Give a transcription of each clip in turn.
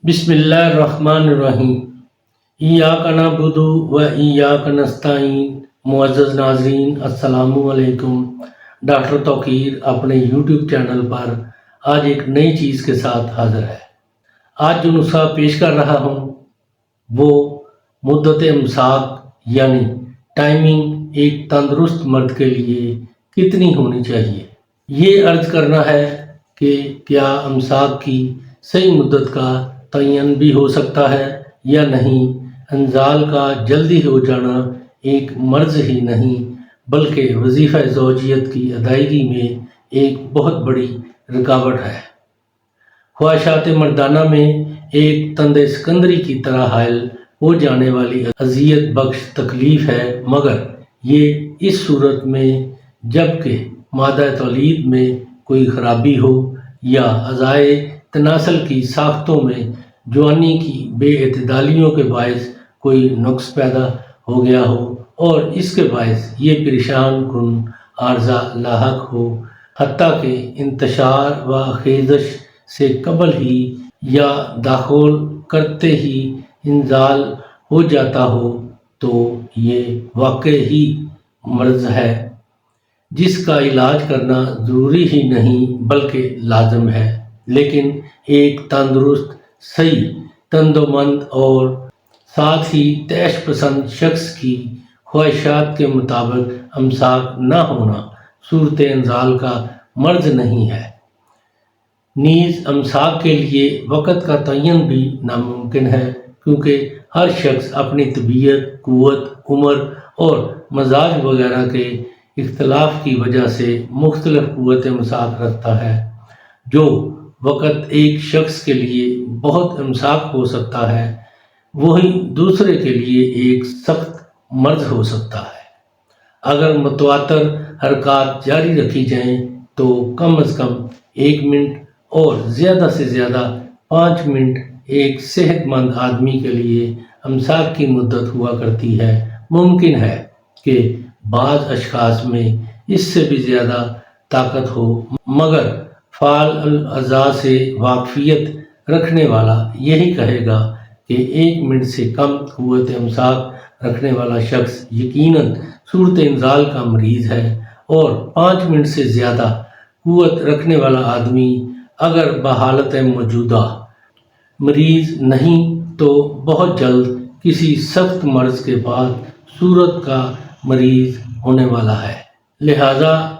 बिस्मिल्लाहिर्रहमानिर्रहीम। इय्याक नअबुदु व इय्याक नस्तईन। मुअज़्ज़ज़ नाज़रीन, अस्सलामु अलैकुम। डॉक्टर तौकीर अपने यूट्यूब चैनल पर आज एक नई चीज़ के साथ हाज़िर है। आज जो नुस्खा पेश कर रहा हूँ वो मुद्दत इमसाक यानी टाइमिंग एक तंदुरुस्त मर्द के लिए कितनी होनी चाहिए, ये अर्ज़ करना है कि क्या इमसाक की सही मुद्दत का तयन भी हो सकता है या नहीं। इंजाल का जल्दी हो जाना एक मर्ज़ ही नहीं बल्कि वजीफ़ा ज़ौजियत की अदायगी में एक बहुत बड़ी रुकावट है। ख्वाहिशात मर्दाना में एक तंदे सिकंदरी की तरह हायल हो जाने वाली अजियत बख्श तकलीफ़ है, मगर ये इस सूरत में जबकि मादा तौलीद में कोई ख़राबी हो या अज़ाए तनासल की साख्तों में जवानी की बेअतदालियों के बायस कोई नुक्स पैदा हो गया हो और इसके बायस ये परेशान कुन आर्जा लाहक हो, हत्ता के इंतशार व खेजश से कबल ही या दाखिल करते ही इंजाल हो जाता हो, तो ये वाकई ही मर्ज़ है जिसका इलाज करना ज़रूरी ही नहीं बल्कि लाजम है। लेकिन एक तंदुरुस्त, सही, तंदोमंद और साथ ही तैश पसंद शख्स की ख्वाहिशात के मुताबिक इमसाक न होना सूरत इंजाल का मर्ज़ नहीं है। नीज़ इमसाक के लिए वक़्त का तयन भी नामुमकिन है, क्योंकि हर शख्स अपनी तबीयत, क़ुव्वत, उम्र और मजाज वगैरह के इख्तलाफ की वजह से मुख्तलिफ क़ुव्वत इमसाक रखता है। जो वक़्त एक शख्स के लिए बहुत इमसाक हो सकता है, वही दूसरे के लिए एक सख्त मर्ज़ हो सकता है। अगर मुतवातर हरकत जारी रखी जाएँ तो कम अज़ कम 1 मिनट और ज़्यादा से ज़्यादा 5 मिनट एक सेहतमंद आदमी के लिए इमसाक की मुद्दत हुआ करती है। मुमकिन है कि बाज़ अशख़ास में इससे भी ज़्यादा ताकत हो, मगर फ़ाल अज़ा से वाक़फ़ियत रखने वाला यही कहेगा कि 1 मिनट से कम क़ुव्वत इमसाक रखने वाला शख्स यकीनन सूरत इंजाल का मरीज़ है, और 5 मिनट से ज़्यादा क़ुव्वत रखने वाला आदमी अगर बहालत मौजूदा मरीज़ नहीं तो बहुत जल्द किसी सख्त मर्ज़ के बाद सूरत का मरीज़ होने वाला है। लिहाजा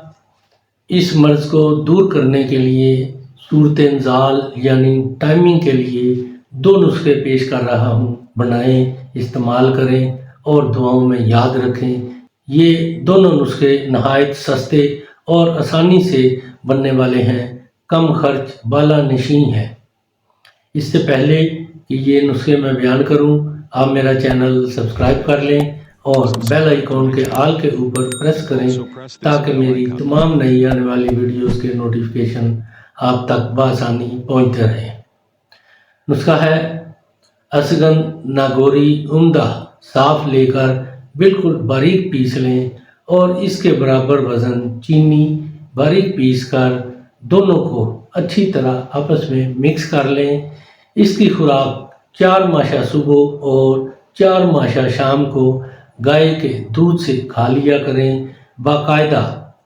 इस मर्ज़ को दूर करने के लिए सूरत इंजाल यानी टाइमिंग के लिए 2 नुस्खे पेश कर रहा हूँ। बनाएं, इस्तेमाल करें और दुआओं में याद रखें। ये दोनों नुस्खे नहायत सस्ते और आसानी से बनने वाले हैं, कम खर्च बाला नशीं हैं। इससे पहले कि ये नुस्खे मैं बयान करूँ, आप मेरा चैनल सब्सक्राइब कर लें और बेल आइकॉन के आल के ऊपर प्रेस करें ताकि मेरी तमाम नई आने वाली वीडियोस के नोटिफिकेशन आप तक बआसानी पहुंचते रहें। नुस्खा है असगन नागौरी उम्दा साफ लेकर बिल्कुल बारीक पीस लें और इसके बराबर वज़न चीनी बारीक पीस कर दोनों को अच्छी तरह आपस में मिक्स कर लें। इसकी खुराक 4 माशा सुबह और 4 माशा शाम को गाय के दूध से खा लिया करें। बाकायदा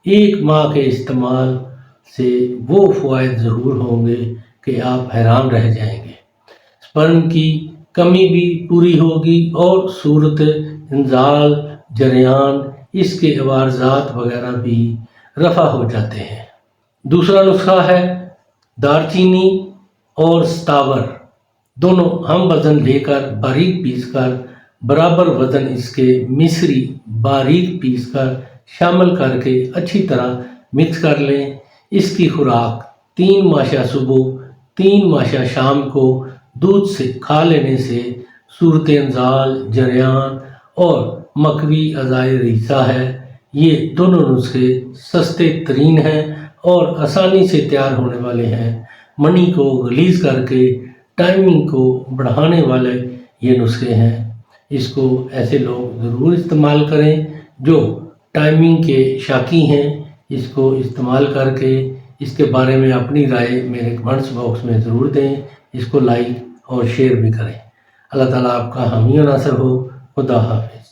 1 माह के इस्तेमाल से वो फ़वाइद ज़रूर होंगे कि आप हैरान रह जाएंगे। स्पर्म की कमी भी पूरी होगी और सूरत इंजाल, जरियान, इसके अवारजात वगैरह भी रफ़ा हो जाते हैं। दूसरा नुस्खा है दारचीनी और सतावर दोनों हम वज़न लेकर बारीक पीस कर बराबर वज़न इसके मिश्री बारीक पीस कर शामिल करके अच्छी तरह मिक्स कर लें। इसकी खुराक 3 माशा सुबह 3 माशा शाम को दूध से खा लेने से सूरत इंजाल, जरियान और मकवी अज़ाए रीसा है। ये दोनों नुस्खे सस्ते तरीन हैं और आसानी से तैयार होने वाले हैं। मनी को गलीज़ करके टाइमिंग को बढ़ाने वाले ये नुस्खे हैं। इसको ऐसे लोग ज़रूर इस्तेमाल करें जो टाइमिंग के शाकी हैं। इसको इस्तेमाल करके इसके बारे में अपनी राय मेरे कमेंट्स बॉक्स में ज़रूर दें। इसको लाइक اور شیئر بھی کریں۔ اللہ تعالیٰ آپ کا حامی و ناصر ہو۔ خدا حافظ۔